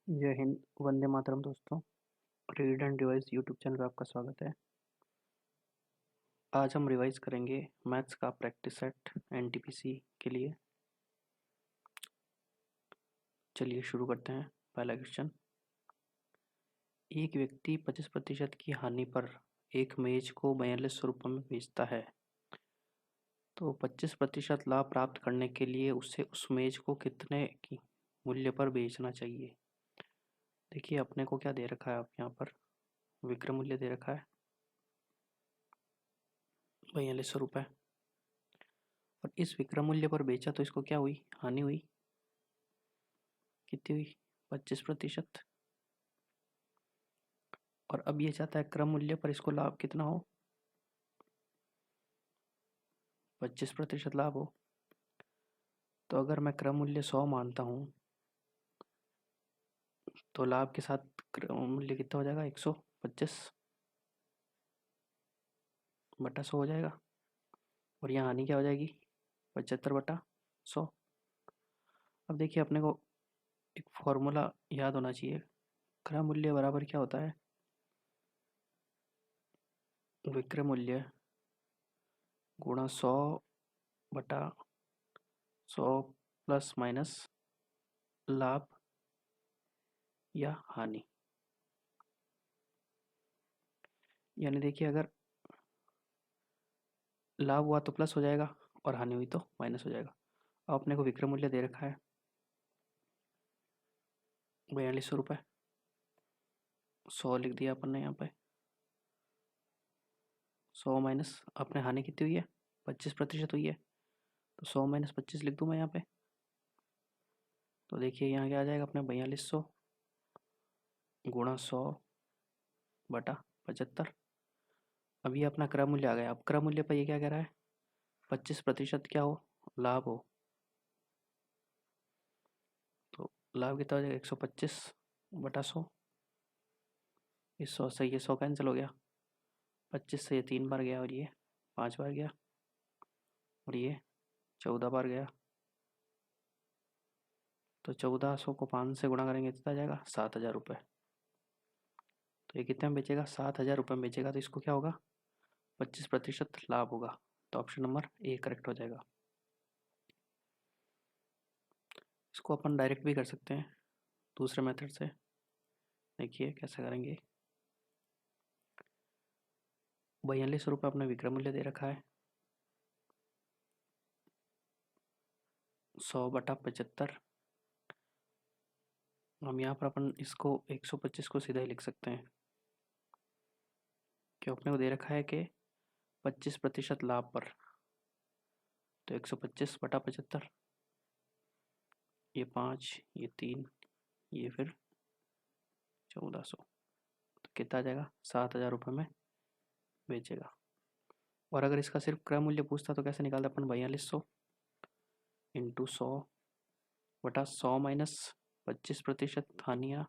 जय हिंद, वंदे मातरम दोस्तों। Read and revise YouTube channel पर आपका स्वागत है। आज हम रिवाइज करेंगे मैथ्स का प्रैक्टिस सेट एनटीपीसी के लिए। चलिए शुरू करते हैं। पहला क्वेश्चन, एक व्यक्ति 25% की हानि पर एक मेज को 4200 रुपये में बेचता है, तो 25% लाभ प्राप्त करने के लिए उसे उस मेज को कितने की मूल्य पर बेचना चाहिए। देखिए अपने को क्या दे रखा है, आप यहाँ पर विक्रय मूल्य दे रखा है 4200 रुपये, और इस विक्रय मूल्य पर बेचा तो इसको क्या हुई, हानि हुई। कितनी हुई, 25%। और अब ये चाहता है क्रम मूल्य पर इसको लाभ कितना हो, 25% लाभ हो। तो अगर मैं क्रम मूल्य 100 मानता हूँ तो लाभ के साथ क्रम मूल्य कितना हो जाएगा, 125 बटा 100 हो जाएगा। और यहाँ हानि क्या हो जाएगी, 75 बटा 100। अब देखिए अपने को एक फॉर्मूला याद होना चाहिए। क्रम मूल्य बराबर क्या होता है, विक्रय मूल्य गुणा 100 बटा 100 प्लस माइनस लाभ या हानि। यानी देखिए अगर लाभ हुआ तो प्लस हो जाएगा और हानि हुई तो माइनस हो जाएगा। अब अपने को विक्रय मूल्य दे रखा है 4200 रुपये, 100 लिख दिया अपन ने यहाँ पे। 100 माइनस अपने हानि कितनी हुई है, 25% हुई है, तो 100 माइनस 25 लिख दूँ मैं यहाँ पे। तो देखिए यहाँ क्या आ जाएगा अपने 4200 गुणा 100 बटा 75। अब ये अपना क्रय मूल्य आ गया। अब क्रय मूल्य पर ये क्या कह रहा है, 25% क्या हो, लाभ हो। तो लाभ कितना हो जाएगा, 125 बटा 100। इस 100 से ये 100 कैंसिल हो गया, 25 से ये 3 बार गया और ये 5 बार गया और ये 14 बार गया। तो 1400 को 5 से गुणा करेंगे कितना आ जाएगा, 7000 रुपये। तो ये कितने में बेचेगा, 7000 रुपये में बेचेगा। तो इसको क्या होगा, 25% लाभ होगा। तो ऑप्शन नंबर ए करेक्ट हो जाएगा। इसको अपन डायरेक्ट भी कर सकते हैं दूसरे मेथड से। देखिए कैसे करेंगे। 4200 रुपये अपना विक्रय मूल्य दे रखा है, 100 बटा 75। हम यहाँ पर अपन इसको 125 को सीधा ही लिख सकते हैं, क्यों अपने को दे रखा है कि 25% लाभ पर। तो 125 बटा 75, ये 5, ये 3, ये फिर 1400। तो कितना आ जाएगा, 7000 रुपये में बेचेगा। और अगर इसका सिर्फ क्रय मूल्य पूछता तो कैसे निकालते अपन, 4200 इंटू 100 बटा 100 माइनस 25% हानिया,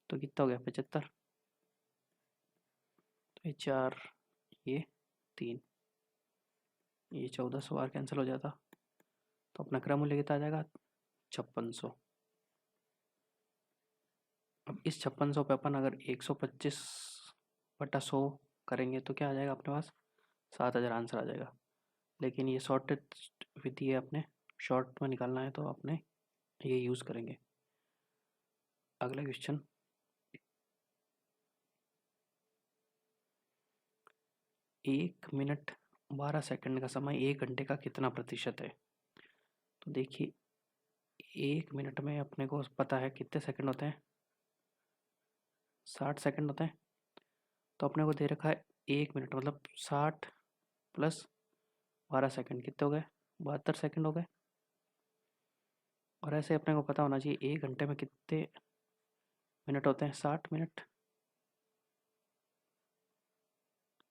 तो कितना हो गया, 75। तो ये 4, ये 3, ये 1400 बार कैंसिल हो जाता। तो अपना क्रय मूल्य कितना आ जाएगा, 5600। अब इस 5600 पे अपन अगर 125 बटा 100 करेंगे तो क्या आ जाएगा अपने पास, 7000 आंसर आ जाएगा। लेकिन ये शॉर्टेज विधि है, अपने शॉर्ट में निकालना है तो अपने ये यूज़ करेंगे। अगला क्वेश्चन, 1 मिनट 12 सेकंड का समय 1 घंटे का कितना प्रतिशत है। तो देखिए 1 मिनट में अपने को पता है कितने सेकंड होते हैं, 60 सेकंड होते हैं। तो अपने को दे रखा है 1 मिनट मतलब 60 प्लस 12 सेकंड, कितने हो गए, 72 सेकंड हो गए। और ऐसे अपने को पता होना चाहिए 1 घंटे में कितने मिनट होते हैं, 60 मिनट।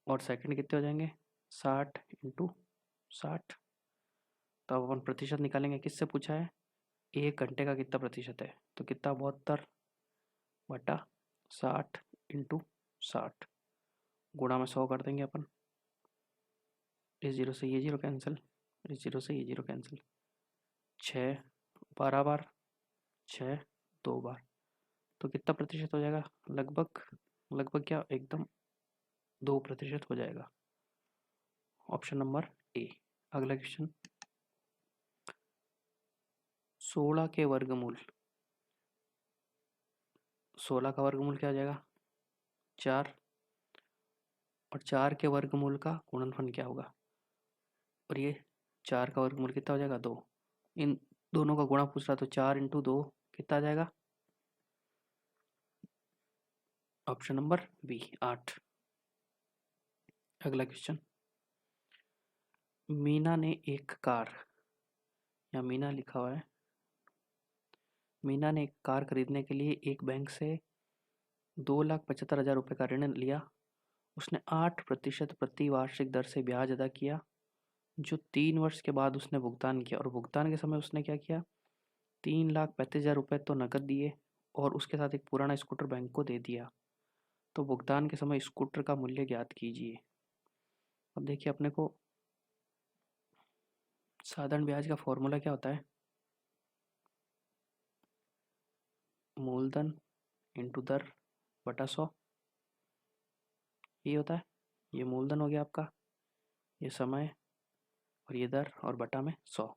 और सेकंड कितने हो जाएंगे, 60 इंटू 60। तो अब अपन प्रतिशत निकालेंगे, किससे पूछा है, 1 घंटे का कितना प्रतिशत है। तो कितना, 72 बटा 60 इंटू 60, गुणा में 100 कर देंगे अपन। इस जीरो से ये जीरो कैंसिल, इस जीरो से ये जीरो कैंसिल। 6 12 बार, 6 2 बार। तो कितना प्रतिशत हो जाएगा? लगभग लगभग क्या, एकदम 2% हो जाएगा। Option number A. अगला क्वेश्चन, 16 के वर्गमूल, 16 का वर्गमूल क्या हो जाएगा? 4, और 4 के वर्गमूल का गुणनफल क्या होगा? और ये 4 का वर्गमूल कितना हो जाएगा? 2। इन दोनों का गुणा पूछ रहा, तो 4 × 2 कितना आ जाएगा? Option number B, 8। अगला क्वेश्चन, मीना ने एक कार, या मीना लिखा हुआ है, मीना ने एक कार खरीदने के लिए एक बैंक से 2,75,000 रुपये का ऋण लिया। उसने 8% प्रति वार्षिक दर से ब्याज अदा किया, जो 3 वर्ष के बाद उसने भुगतान किया। और भुगतान के समय उसने क्या किया? 3,35,000 रुपये तो नकद दिए, और उसके साथ एक पुराना स्कूटर बैंक को दे दिया। तो भुगतान के समय स्कूटर का मूल्य ज्ञात कीजिए। अब देखिए, अपने को साधारण ब्याज का फॉर्मूला क्या होता है? मूलधन इंटू दर बटा 100, ये होता है। ये मूलधन हो गया आपका, ये समय, और ये दर, और बटा में 100।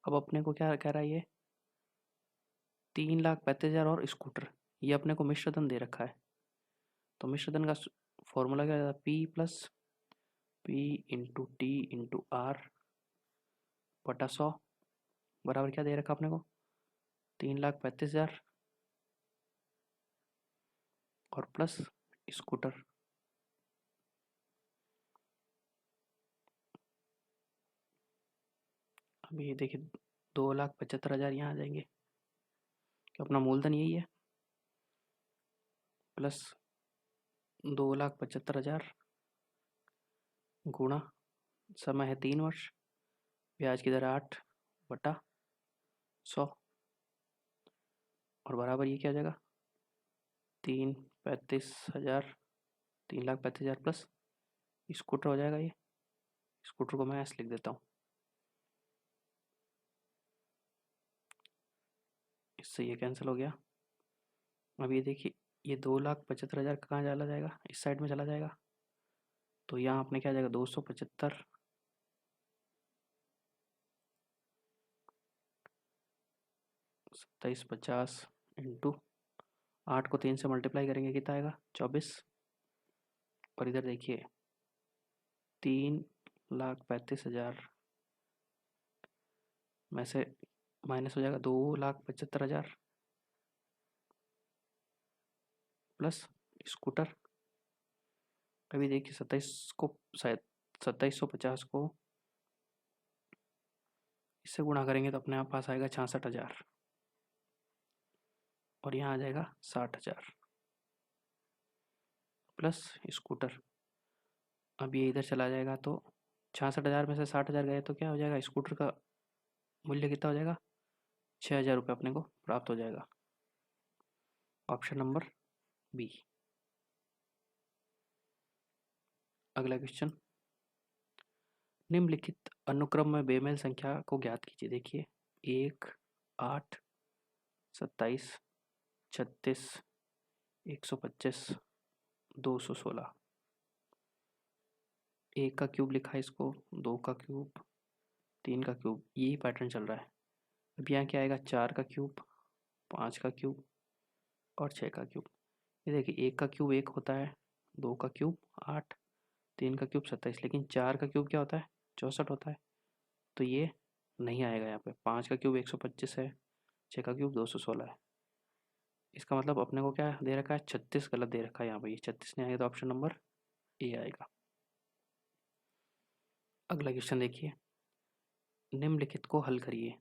अब अपने को क्या कह रहा है? ये 3,35,000 और स्कूटर, ये अपने को मिश्र धन दे रखा है। तो मिश्र धन का फॉर्मूला क्या है? P + P × T × R बटा 100 बराबर क्या दे रखा अपने को? 3,35,000 और प्लस स्कूटर। अब ये देखिए, 2,75,000 यहाँ आ जाएंगे, कि अपना मूलधन यही है, प्लस 2,75,000 गुणा समय है 3 वर्ष, ब्याज की दर 8 बटा 100, और बराबर ये क्या हो जाएगा? 3,35,000, 3,35,000 प्लस स्कूटर हो जाएगा। ये स्कूटर को मैं ऐसे लिख देता हूँ, इससे ये कैंसिल हो गया। अब ये देखिए, ये 2,75,000 कहाँ चला जाएगा? इस साइड में चला जाएगा। तो यहाँ आपने क्या जाएगा? 275 2750 इंटू 8 को 3 से मल्टीप्लाई करेंगे, कितना आएगा? 24। और इधर देखिए, 3,35,000 में से माइनस हो जाएगा 2,75,000 प्लस स्कूटर। अभी देखिए, 27 को शायद 2750 को इससे गुणा करेंगे तो अपने आप पास आएगा 66,000, और यहाँ आ जाएगा 60,000 प्लस स्कूटर। अब ये इधर चला जाएगा, तो 66,000 में से 60,000 गए तो क्या हो जाएगा? स्कूटर का मूल्य कितना हो जाएगा? 6,000 रुपये अपने को प्राप्त हो जाएगा। Option number B. अगला क्वेश्चन, निम्नलिखित अनुक्रम में बेमेल संख्या को ज्ञात कीजिए। देखिए, 1, 8, 27, 36, 125, 216। 1 का क्यूब लिखा है इसको, 2 का क्यूब, 3 का क्यूब, यही पैटर्न चल रहा है। अब यहाँ क्या आएगा? 4 का क्यूब, 5 का क्यूब, और 6 का क्यूब। ये देखिए, 1 का क्यूब 1 होता है, 2 का क्यूब 8, 3 का क्यूब 27, लेकिन 4 का क्यूब क्या होता है? 64 होता है। तो ये नहीं आएगा यहाँ पे। 5 का क्यूब 125 है, 6 का क्यूब 216 है। इसका मतलब अपने को क्या दे रखा है? 36 गलत दे रखा है यहाँ पे। ये 36 नहीं आएगा, तो ऑप्शन नंबर ए आएगा। अगला क्वेश्चन देखिए, निम्नलिखित को हल करिए।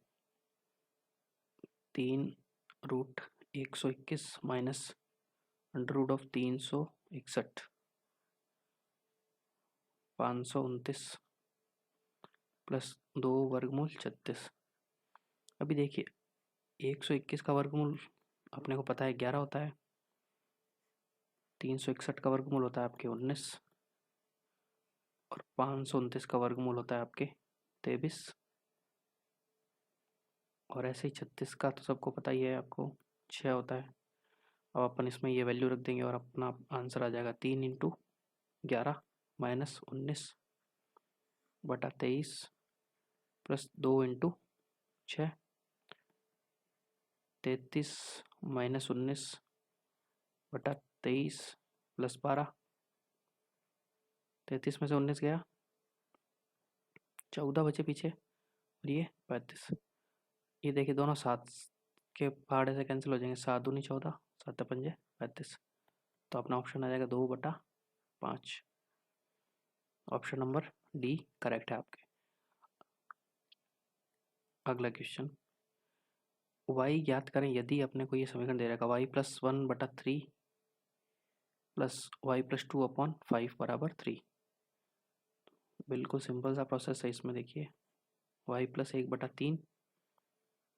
3√121 माइनस √361, 529 प्लस 2 वर्गमूल 36। अभी देखिए, 121 का वर्गमूल अपने को पता है 11 होता है, 361 का वर्गमूल होता है आपके 19, और 529 का वर्गमूल होता है आपके 23, और ऐसे ही 36 का तो सबको पता ही है, आपको 6 होता है। अब अपन इसमें ये वैल्यू रख देंगे और अपना आंसर आ जाएगा 3 इंटू 11 माइनस 19 बटा 23 प्लस 2 इंटू 6 33 माइनस 19 बटा 23 प्लस 12 33 में से 19 गया 14 बचे पीछे और ये 35। ये देखिए दोनों 7 के पहाड़े से कैंसिल हो जाएंगे, 7 दूनी 14 7 पंजे 35। तो अपना ऑप्शन आ जाएगा 2/5। ऑप्शन नंबर डी करेक्ट है आपके। अगला क्वेश्चन, y ज्ञात करें यदि अपने को ये समीकरण दे रखा y plus 1/3 plus y plus 2/5 बराबर 3। बिल्कुल सिंपल सा प्रोसेस है इसमें। देखिए y plus 1/3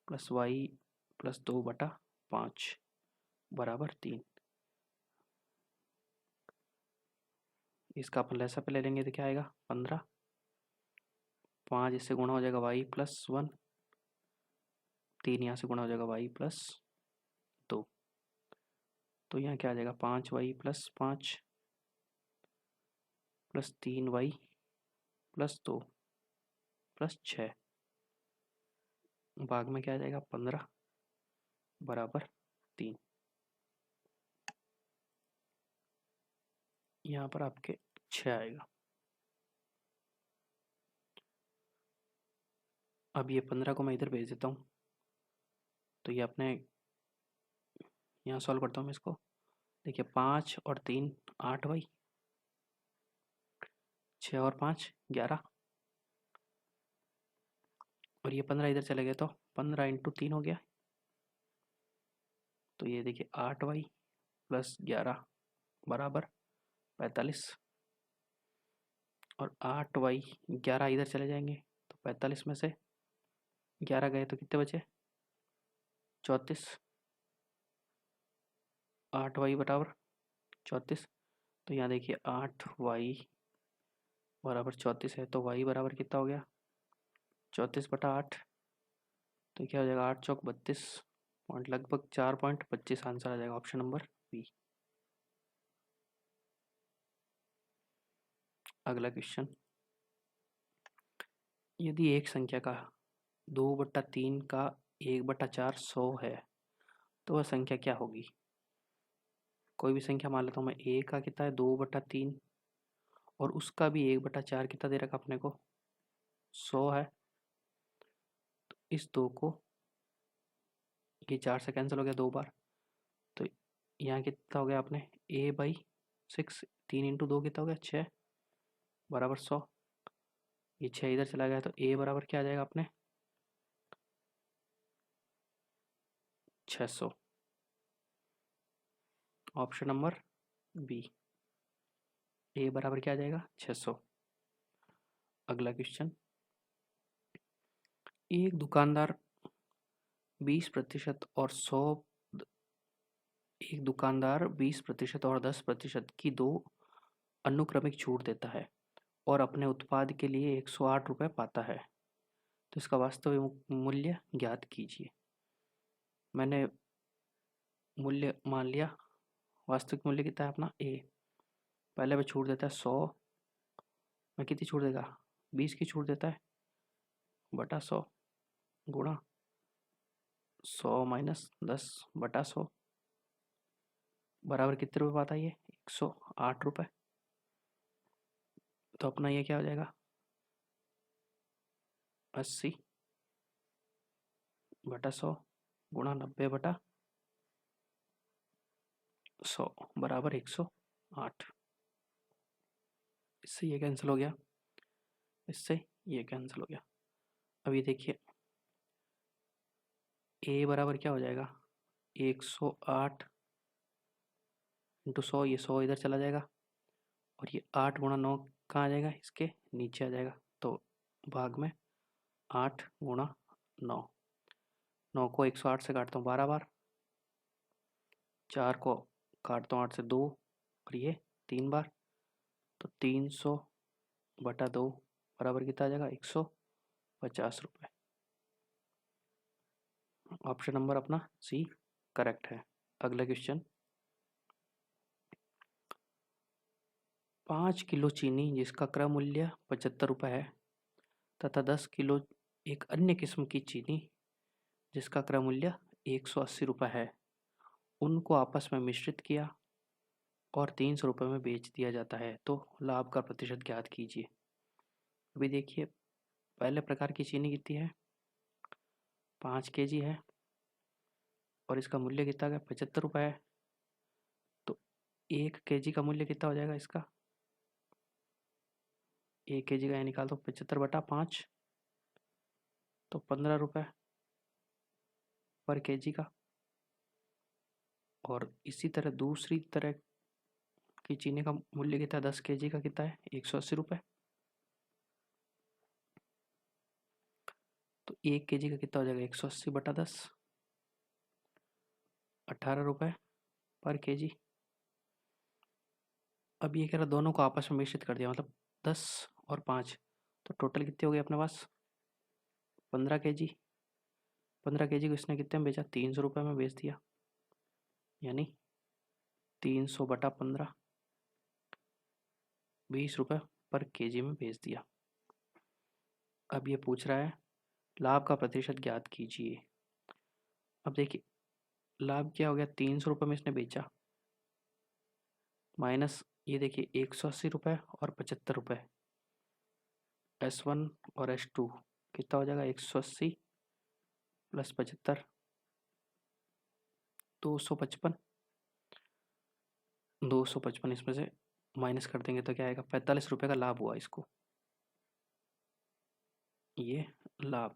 plus y plus 2/5 बराबर 3। इसका अपन लैसा पे ले लेंगे तो क्या आएगा 15। 5 इससे गुणा हो जाएगा y प्लस 1, 3 यहाँ से गुणा हो जाएगा y प्लस 2। तो यहाँ क्या आ जाएगा 5y plus 5 plus 3y plus 2 plus 6 भाग में क्या आ जाएगा 15 बराबर 3। यहाँ पर आपके 6 आएगा। अब ये 15 को मैं इधर भेज देता हूँ, तो ये अपने यहाँ सॉल्व करता हूँ मैं इसको। देखिए 5 और 3 8y, 6 और 5 11 और ये 15 इधर चले गए तो 15 इंटू 3 हो गया। तो ये देखिए 8y प्लस 11 बराबर 45 और 8y 11 इधर चले जाएंगे तो 45 में से 11 गए तो कितने बचे 34। 8y बराबर 34। तो यहाँ देखिए 8y बराबर 34 है तो y बराबर कितना हो गया 34/8। तो क्या हो जाएगा 8 चौक 32 पॉइंट लगभग 4.25 आंसर आ जाएगा ऑप्शन नंबर बी। अगला क्वेश्चन, यदि एक संख्या का 2/3 का 1/4 100 है तो वह संख्या क्या होगी। कोई भी संख्या मान लेता हूँ मैं, a का कितना है 2/3 और उसका भी 1/4 कितना दे रखा अपने को 100 है। तो इस 2 को ये 4 से कैंसिल हो गया 2 बार, तो यहाँ कितना हो गया अपने a/6 3 इंटू 2 कितना हो गया 6 बराबर 100। ये 6 इधर चला गया तो a बराबर क्या आ जाएगा अपने 600। ऑप्शन नंबर बी a बराबर क्या आ जाएगा 600। अगला क्वेश्चन, एक दुकानदार 20% और 20% और 10% की दो अनुक्रमिक छूट देता है और अपने उत्पाद के लिए 108 रुपये पाता है, तो इसका वास्तविक मूल्य ज्ञात कीजिए। मैंने मूल्य मान लिया, वास्तविक मूल्य कितना है अपना ए। पहले में छूट देता है 100 में, कितनी छूट देगा 20 की छूट देता है बटा 100 गुणा 100 माइनस 10 बटा 100 बराबर कितने रुपये पाता है ये 108 रुपये। तो अपना ये क्या हो जाएगा 80 बटा 100 गुणा 90 बटा 100 बराबर 108। इससे ये कैंसिल हो गया, इससे ये कैंसिल हो गया। अभी देखिए a बराबर क्या हो जाएगा 108 इंटू 100, ये 100 इधर चला जाएगा और ये 8 गुणा 9 कहाँ आ जाएगा इसके नीचे आ जाएगा। तो भाग में 8 गुणा 9, 9 को 108 से काटता हूँ 12 बार, 4 को काटता हूँ 8 से 2 और ये 3 बार, तो 300 बटा 2 बराबर कितना आ जाएगा 150 रुपये। ऑप्शन नंबर अपना सी करेक्ट है। अगला क्वेश्चन, 5 किलो चीनी जिसका क्रय मूल्य 75 रुपये है तथा 10 किलो एक अन्य किस्म की चीनी जिसका क्रय मूल्य 180 रुपये है, उनको आपस में मिश्रित किया और 300 रुपये में बेच दिया जाता है, तो लाभ का प्रतिशत ज्ञात कीजिए। अभी देखिए, पहले प्रकार की चीनी कितनी है, 5 केजी है और इसका मूल्य कितना है, 75 रुपये है। तो 1 केजी का मूल्य कितना हो जाएगा इसका, 1 केजी का, ये निकाल दो, 75/5 तो 15 रुपये पर केजी का। और इसी तरह दूसरी तरह की चीनी का मूल्य कितना है, 10 केजी का कितना है, 180 रुपये। तो 1 केजी का कितना हो जाएगा, 180/10, 18 रुपये पर केजी। अब ये कह रहा दोनों को आपस में मिश्रित कर दिया, मतलब 10 और 5, तो टोटल कितने हो गए अपने पास, 15 केजी। 15 केजी को इसने कितने में बेचा, 300 रुपये में बेच दिया, यानी 300/15, 20 रुपये पर केजी में बेच दिया। अब ये पूछ रहा है लाभ का प्रतिशत ज्ञात कीजिए। अब देखिए, लाभ क्या हो गया, 300 रुपये में इसने बेचा, माइनस ये देखिए 180 रुपये और 75 रुपये, S1 और S2 कितना हो जाएगा, 180 प्लस 75, 255। 255 इसमें से माइनस कर देंगे तो क्या आएगा, 45 रुपये का लाभ हुआ इसको, ये लाभ।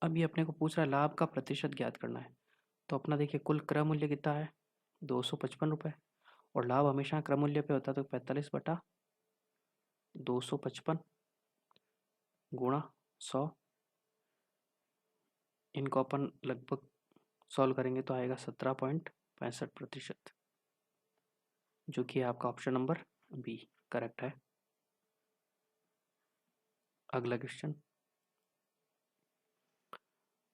अब ये अपने को पूछ रहा है लाभ का प्रतिशत ज्ञात करना है। तो अपना देखिए कुल क्रय मूल्य कितना है, 255 रुपये, और लाभ हमेशा क्रय मूल्य पे होता है, तो 45/255 गुणा 100। इनको अपन लगभग सॉल्व करेंगे तो आएगा 17.65%, जो कि आपका ऑप्शन नंबर बी करेक्ट है। अगला क्वेश्चन,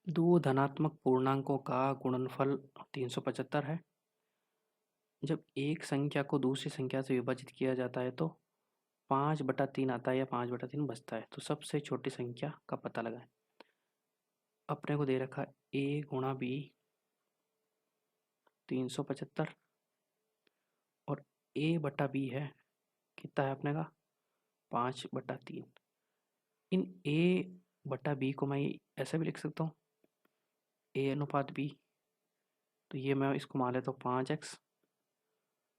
दो धनात्मक पूर्णांकों का गुणनफल 375 है। जब एक संख्या को दूसरी संख्या से विभाजित किया जाता है तो 5/3 आता है या 5/3 बचता है, तो सबसे छोटी संख्या का पता लगाएं। अपने को दे रखा a गुणा b 375 और a/b है कितना है अपने का, 5/3। इन a/b को मैं ऐसे भी लिख सकता हूँ, a/b, तो ये मैं इसको मान लेता हूँ 5x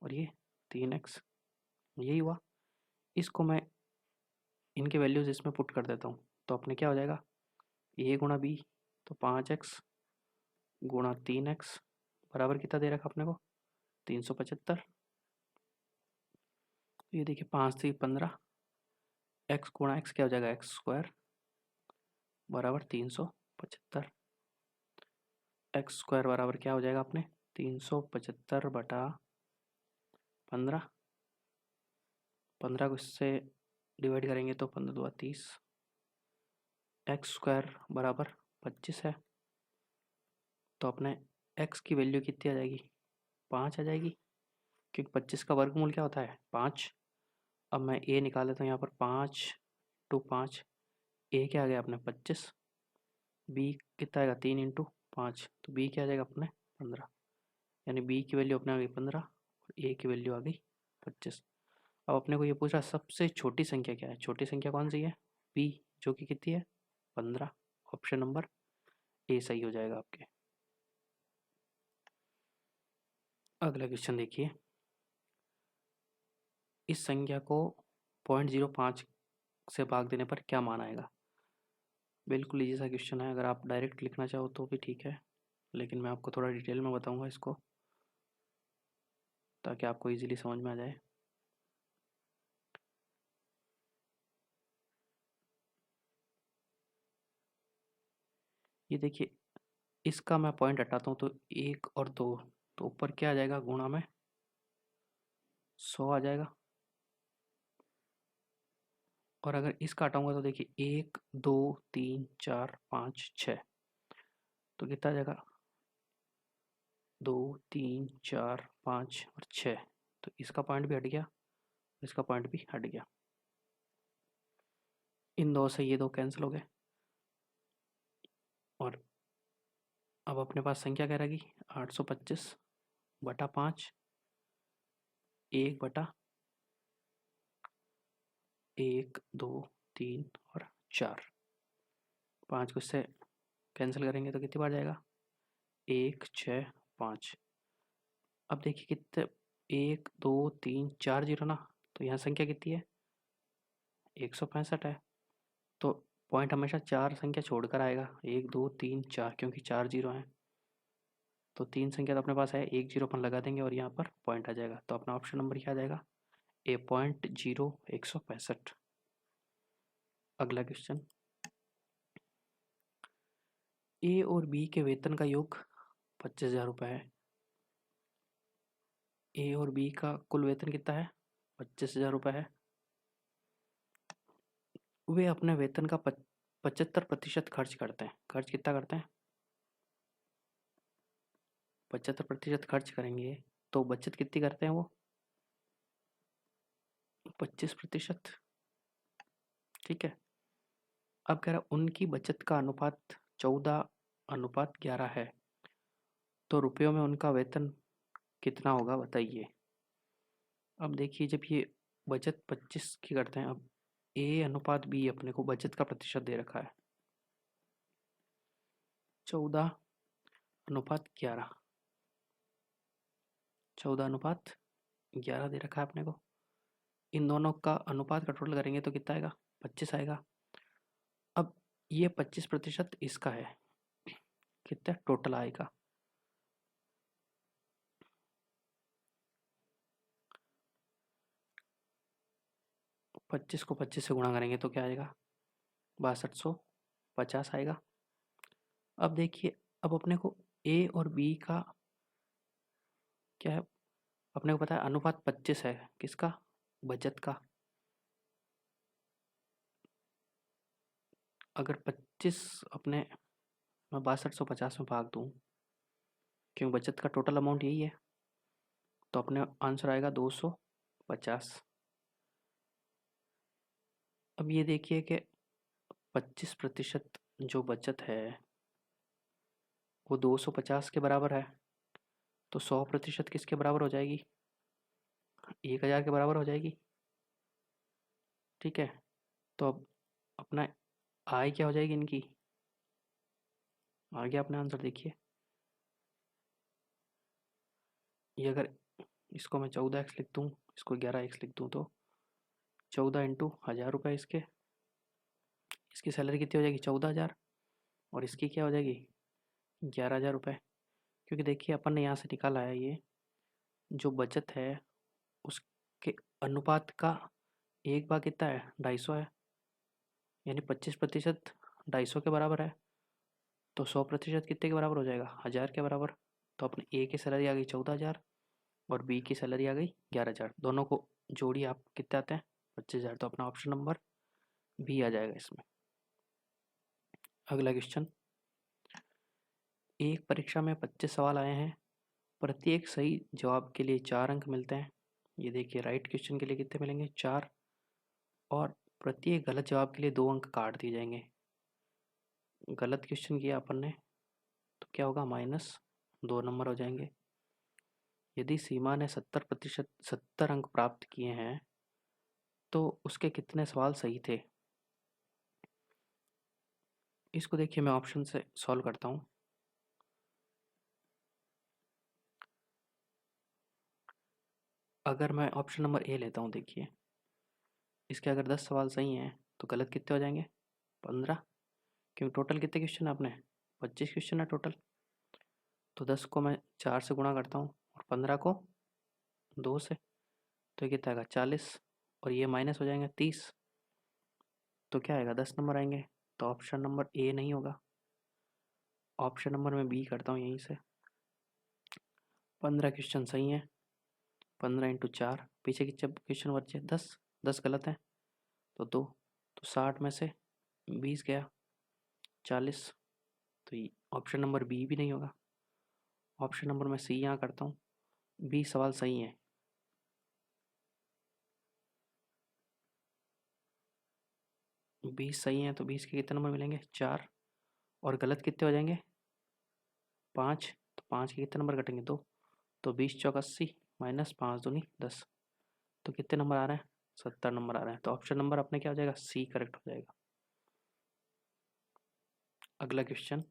और ये 3x, यही हुआ। इसको मैं इनके वैल्यूज इसमें पुट कर देता हूँ, तो अपने क्या हो जाएगा, a गुणा b तो 5x गुणा 3x बराबर कितना दे रखा अपने को, 375। ये देखिए 5 से 15, x गुणा x क्या हो जाएगा, x² बराबर 375। x² बराबर क्या हो जाएगा अपने, 375/15। 15 को इससे डिवाइड करेंगे तो 15×2 = 30, x² बराबर 25 है। तो अपने x की वैल्यू कितनी आ जाएगी, 5 आ जाएगी, क्योंकि 25 का वर्गमूल क्या होता है, 5। अब मैं a निकाल लेता हूँ यहाँ पर, 5×5, a क्या आ गया अपने 25, b कितना आएगा 3×5, तो b क्या आ जाएगा अपने 15, यानी b की वैल्यू अपने आ गई 15 और a की वैल्यू आ गई 25। अब अपने को ये पूछा सबसे छोटी संख्या क्या है, छोटी संख्या कौन सी है, b, जो कि कितनी है 15। ऑप्शन नंबर ए सही हो जाएगा आपके। अगला क्वेश्चन देखिए, इस संख्या को 0.05 से भाग देने पर क्या मान आएगा। बिल्कुल इजी सा क्वेश्चन है, अगर आप डायरेक्ट लिखना चाहो तो भी ठीक है, लेकिन मैं आपको थोड़ा डिटेल में बताऊंगा इसको ताकि आपको इजीली समझ में आ जाए। ये देखिए, इसका मैं पॉइंट हटाता हूँ तो 1 और 2, तो ऊपर क्या आ जाएगा, गुणा में 100 आ जाएगा। और अगर इसका हटाऊंगा तो देखिए 1 2 3 4 5 6, तो कितना आ जाएगा, 2 3 4 5 और 6, तो इसका पॉइंट भी हट गया, इसका पॉइंट भी हट गया। इन दो से ये दो कैंसिल हो गए और अब अपने पास संख्या क्या रहेगी 825 बटा 5 1 बटा 1 2 3 और 4। 5 को इससे कैंसिल करेंगे तो कितनी बार जाएगा 1 6 5। अब देखिए कितने 1 2 3 4 जीरो ना, तो यहाँ संख्या कितनी है 165 है। तो पॉइंट हमेशा 4 संख्या छोड़कर आएगा 1 2 3 4, क्योंकि 4 जीरो हैं। तो 3 संख्या तो अपने पास है, 1 जीरो अपन लगा देंगे और यहाँ पर पॉइंट आ जाएगा। तो अपना ऑप्शन नंबर क्या आ जाएगा ए पॉइंट 165। अगला क्वेश्चन, ए और बी के वेतन का योग 25,000 रुपये है। ए और बी का कुल वेतन कितना है 25,000 रुपये है। वे अपने वेतन का 75% खर्च करते हैं। खर्च कितना करते हैं 75% खर्च करेंगे, तो बचत कितनी करते हैं वो 25%। ठीक है। अब कह रहा उनकी बचत का अनुपात 14:11 है, तो रुपयों में उनका वेतन कितना होगा बताइए। अब देखिए जब ये बचत 25 की करते हैं, अब ए अनुपात बी अपने को बचत का प्रतिशत दे रखा है 14:11। 14:11 दे रखा है अपने को। इन दोनों का अनुपात का टोटल करेंगे तो कितना आएगा 25 आएगा। अब ये 25% इसका है, कितना टोटल आएगा 25 को 25 से गुणा करेंगे तो क्या आएगा 6250 आएगा। अब देखिए अब अपने को ए और बी का क्या है, अपने को पता है अनुपात 25 है किसका बचत का। अगर 25 अपने मैं 6250 में भाग दूँ, क्योंकि बचत का टोटल अमाउंट यही है, तो अपने आंसर आएगा 250। अब ये देखिए कि 25% जो बचत है वो 250 के बराबर है, तो 100% किसके बराबर हो जाएगी 1000 के बराबर हो जाएगी। ठीक है। तो अब अपना आय क्या हो जाएगी इनकी, आगे अपना आंसर देखिए। ये अगर इसको मैं 14x लिख दूँ, इसको 11x लिख दूँ, तो 14 इंटू 1000 रुपये इसकी सैलरी कितनी हो जाएगी 14,000 और इसकी क्या हो जाएगी 11,000 रुपये। क्योंकि देखिए अपन ने यहाँ से निकाला है ये जो बचत है उसके अनुपात का 1/2 कितना है 250 है, यानी 25% 250 के बराबर है। तो 100% कितने के बराबर हो जाएगा 1000 के बराबर। तो अपने ए की सैलरी आ गई 14,000 और बी की सैलरी आ गई 11,000। दोनों को जोड़िए आप कितने आते हैं 25,000। तो अपना ऑप्शन नंबर बी आ जाएगा इसमें। अगला क्वेश्चन, एक परीक्षा में 25 सवाल आए हैं, प्रत्येक सही जवाब के लिए 4 अंक मिलते हैं। ये देखिए राइट क्वेश्चन के लिए कितने मिलेंगे 4, और प्रत्येक गलत जवाब के लिए 2 अंक काट दिए जाएंगे। गलत क्वेश्चन किया अपन ने तो क्या होगा -2 नंबर हो जाएंगे। यदि सीमा ने 70 अंक प्राप्त किए हैं तो उसके कितने सवाल सही थे। इसको देखिए मैं ऑप्शन से सॉल्व करता हूँ। अगर मैं ऑप्शन नंबर ए लेता हूँ, देखिए इसके अगर 10 सवाल सही हैं तो गलत कितने हो जाएंगे 15, क्योंकि टोटल कितने क्वेश्चन है अपने 25 क्वेश्चन है टोटल। तो 10 को मैं 4 से गुणा करता हूँ और 15 को 2 से, तो ये कितना आएगा 40, और ये माइनस हो जाएंगे 30, तो क्या आएगा 10 नंबर आएंगे। तो ऑप्शन नंबर ए नहीं होगा। ऑप्शन नंबर मैं बी करता हूँ यहीं से। 15 क्वेश्चन सही हैं, 15 इंटू 4, पीछे के जब क्वेश्चन बचे 10 गलत हैं तो 2, तो 60 में से 20 गया 40, तो ये ऑप्शन नंबर बी भी नहीं होगा। ऑप्शन नंबर मैं सी यहाँ करता हूँ, 20 सवाल सही हैं 20 सही है तो 20 के कितने नंबर मिलेंगे? 4। और गलत कितने हो जाएंगे? 5। तो 5 के कितने नंबर कटेंगे? 2। तो 20 चौक 80 माइनस 5 दूनी 10। तो कितने नंबर आ रहे हैं? 70 नंबर आ रहे हैं। तो ऑप्शन नंबर अपने क्या हो जाएगा? सी करेक्ट हो जाएगा। अगला क्वेश्चन,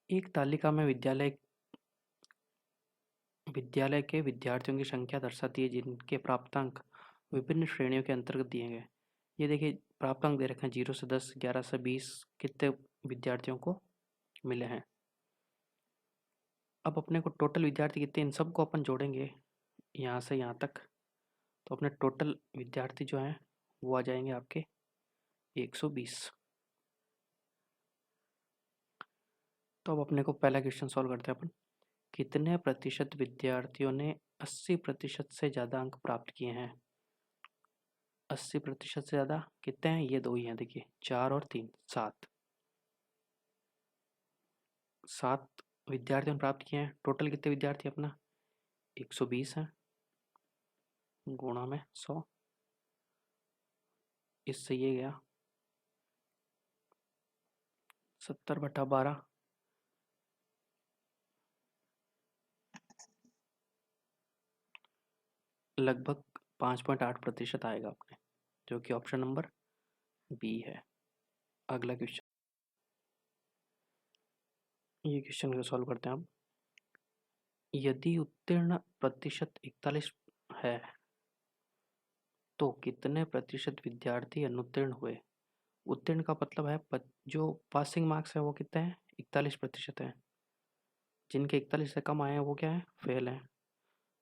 एक तालिका में विद्यालय के विद्यार्थियों की संख्या दर्शाती है जिनके प्राप्तांक विभिन्न श्रेणियों के अंतर्गत दिए गए। ये देखिए प्राप्तांक दे रखे हैं 0 से 10, 11 से 20 कितने विद्यार्थियों को मिले हैं। अब अपने को टोटल विद्यार्थी कितने, इन सबको अपन जोड़ेंगे यहाँ से यहाँ तक, तो अपने टोटल विद्यार्थी जो हैं वो आ जाएंगे आपके 120। तो अब अपने को पहला क्वेश्चन सॉल्व करते हैं अपन। कितने प्रतिशत विद्यार्थियों ने 80% से ज़्यादा अंक प्राप्त किए हैं? 80% से ज़्यादा कितने हैं? ये दो ही हैं, देखिए 4 और 3, 7। 7 विद्यार्थियों ने प्राप्त किए हैं। टोटल कितने विद्यार्थी अपना? 120 हैं, गुणा में 100। इससे ये गया 70/12, लगभग 5.8% आएगा अपने, जो कि ऑप्शन नंबर बी है। अगला क्वेश्चन, ये क्वेश्चन को सॉल्व करते हैं अब। यदि उत्तीर्ण प्रतिशत 41 है तो कितने प्रतिशत विद्यार्थी अनुत्तीर्ण हुए? उत्तीर्ण का मतलब है जो पासिंग मार्क्स है वो कितने हैं? 41% हैं। जिनके 41 से कम आए हैं वो क्या है? फेल हैं।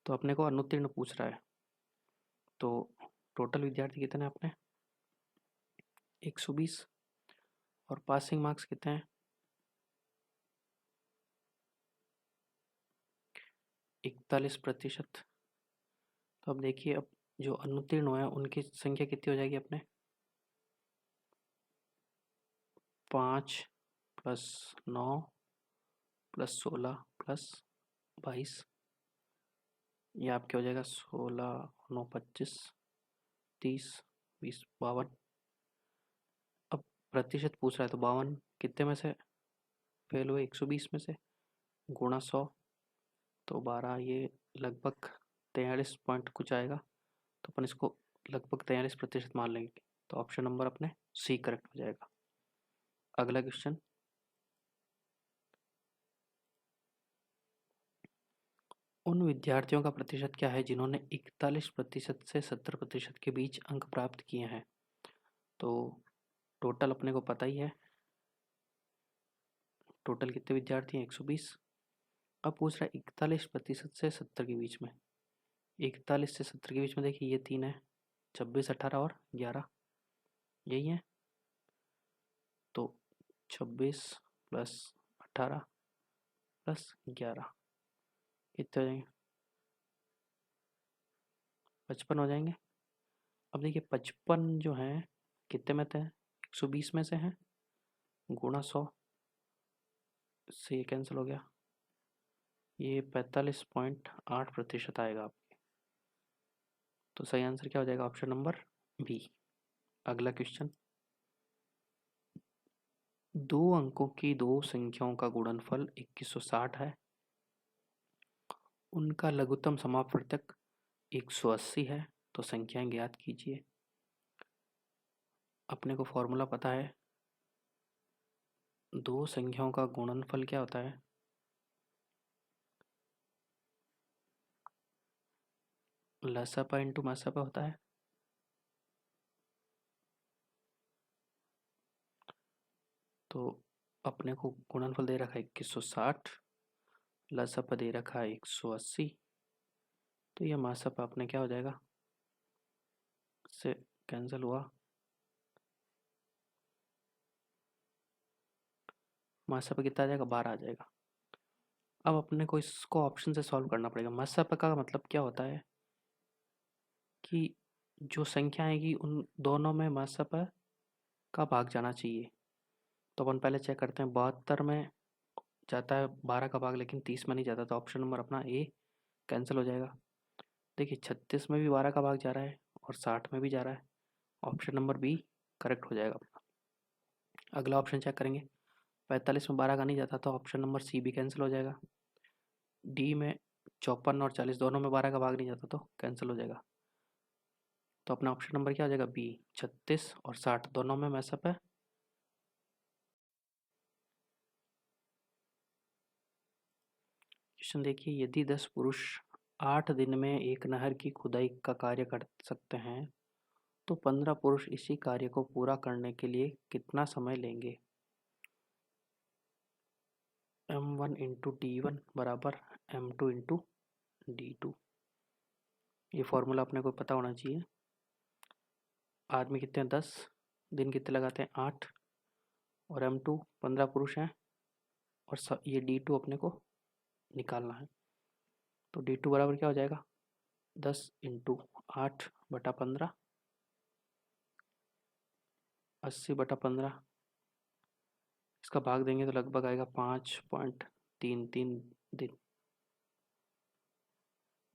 तो अपने को अनुत्तीर्ण पूछ रहा है। तो टोटल विद्यार्थी कितने हैं अपने? 120। और पासिंग मार्क्स कितने हैं? 41%। तो अब देखिए, अब जो अनुत्तीर्ण हुए हैं उनकी संख्या कितनी हो जाएगी अपने? 5 + 9 + 16 + 22, ये आपके हो जाएगा 16 9 25 30 20 52। अब प्रतिशत पूछ रहा है तो 52 कितने में से फेल हुए? 120 में से, गुणा 100, तो 12, ये लगभग 43 पॉइंट कुछ आएगा। तो अपन इसको लगभग 43% मान लेंगे। तो ऑप्शन नंबर अपने सी करेक्ट हो जाएगा। अगला क्वेश्चन, उन विद्यार्थियों का प्रतिशत क्या है जिन्होंने 41% से 70% के बीच अंक प्राप्त किए हैं? तो टोटल अपने को पता ही है, टोटल कितने विद्यार्थी हैं? 120। अब पूछ रहा है 41% से 70 के बीच में। 41 से 70 के बीच में देखिए ये 3 है, 26 18 और 11, यही है। तो 26 + 18 + 11 कितने हो जाएंगे? 55 हो जाएंगे। अब देखिए 55 जो है कितने में थे? 120 में से हैं, गुणा 100 से ये कैंसिल हो गया, ये 45.8% आएगा आपके। तो सही आंसर क्या हो जाएगा? Option number B. अगला क्वेश्चन, दो अंकों की दो संख्याओं का गुणनफल 2160 है, उनका लघुत्तम समापवर्तक 180 है, तो संख्याएं ज्ञात कीजिए। अपने को फॉर्मूला पता है, दो संख्याओं का गुणनफल क्या होता है? लसापा इंटू मासापा होता है। तो अपने को गुणनफल दे रखा है 2160, लसापा दे रखा है 180, तो ये मासापा अपने क्या हो जाएगा? से कैंसिल हुआ, मासापा कितना आ जाएगा? 12 आ जाएगा। अब अपने को इसको ऑप्शन से सॉल्व करना पड़ेगा। मासापा का मतलब क्या होता है कि जो संख्या आएगी उन दोनों में मासापा का भाग जाना चाहिए। तो अपन पहले चेक करते हैं, 72 में जाता है 12 का भाग, लेकिन 30 में नहीं जाता, तो ऑप्शन नंबर अपना ए कैंसिल हो जाएगा। देखिए 36 में भी 12 का भाग जा रहा है और 60 में भी जा रहा है, ऑप्शन नंबर बी करेक्ट हो जाएगा अपना। अगला ऑप्शन चेक करेंगे। 45 में 12 का नहीं जाता तो ऑप्शन नंबर सी भी कैंसिल हो जाएगा। डी में 54 और 40 दोनों में 12 का भाग नहीं जाता तो कैंसिल हो जाएगा। तो अपना ऑप्शन नंबर क्या हो जाएगा? बी। 36 और 60 दोनों में मैसअप है। क्वेश्चन देखिए, यदि 10 पुरुष 8 दिन में एक नहर की खुदाई का कार्य कर सकते हैं तो 15 पुरुष इसी कार्य को पूरा करने के लिए कितना समय लेंगे? M1 इंटू D1 बराबर M2 इंटू D2। ये फॉर्मूला अपने को पता होना चाहिए। आदमी कितने हैं? 10, दिन कितने लगाते हैं? 8, और M2 15 पुरुष हैं, और ये D2 अपने को निकालना है। तो D2 बराबर क्या हो जाएगा? 10 इंटू 8/15, 80/15। इसका भाग देंगे तो लगभग आएगा 5.33 दिन।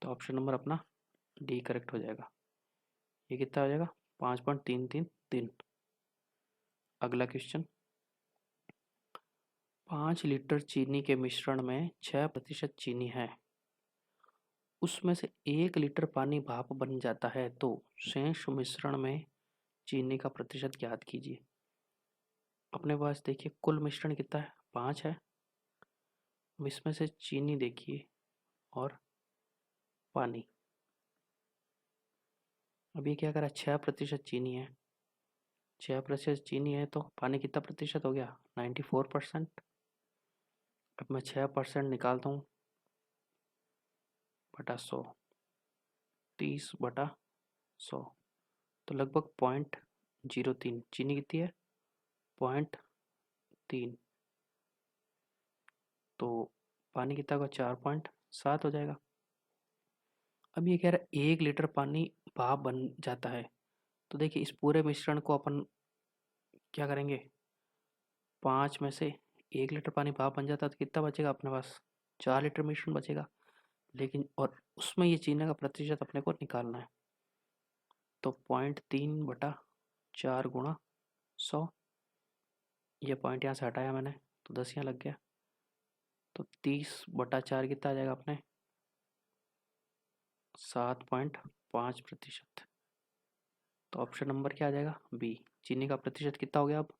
तो ऑप्शन नंबर अपना डी करेक्ट हो जाएगा। ये कितना हो जाएगा? 5.33 दिन। अगला क्वेश्चन, 5 लीटर चीनी के मिश्रण में 6% चीनी है, उसमें से 1 लीटर पानी भाप बन जाता है, तो शेष मिश्रण में चीनी का प्रतिशत ज्ञात कीजिए। अपने पास देखिए कुल मिश्रण कितना है? 5 है। इसमें से चीनी देखिए और पानी। अब ये क्या करा? 6% चीनी है। 6% चीनी है तो पानी कितना प्रतिशत हो गया? 94%। अब मैं 6% निकालता हूँ बटा 100, 30/100, तो लगभग 0.03। चीनी कितनी है? 0.3। तो पानी कितना होगा? 4.7 हो जाएगा। अब ये कह रहा है 1 लीटर पानी भाप बन जाता है, तो देखिए इस पूरे मिश्रण को अपन क्या करेंगे? 5 में से 1 लीटर पानी भाप बन जाता है तो कितना बचेगा अपने पास? 4 लीटर मिश्रण बचेगा। लेकिन और उसमें ये चीनी का प्रतिशत अपने को निकालना है, तो 0.3/4 गुणा 100, ये पॉइंट यहाँ से हटाया मैंने तो 10 यहाँ लग गया, तो 30/4 कितना आ जाएगा अपने? 7.5%। तो ऑप्शन नंबर क्या आ जाएगा? बी। चीनी का प्रतिशत कितना हो गया? अब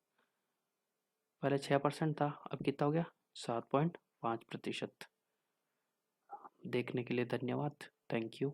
पहले 6% था, अब कितना हो गया? 7.5%। देखने के लिए धन्यवाद। Thank you.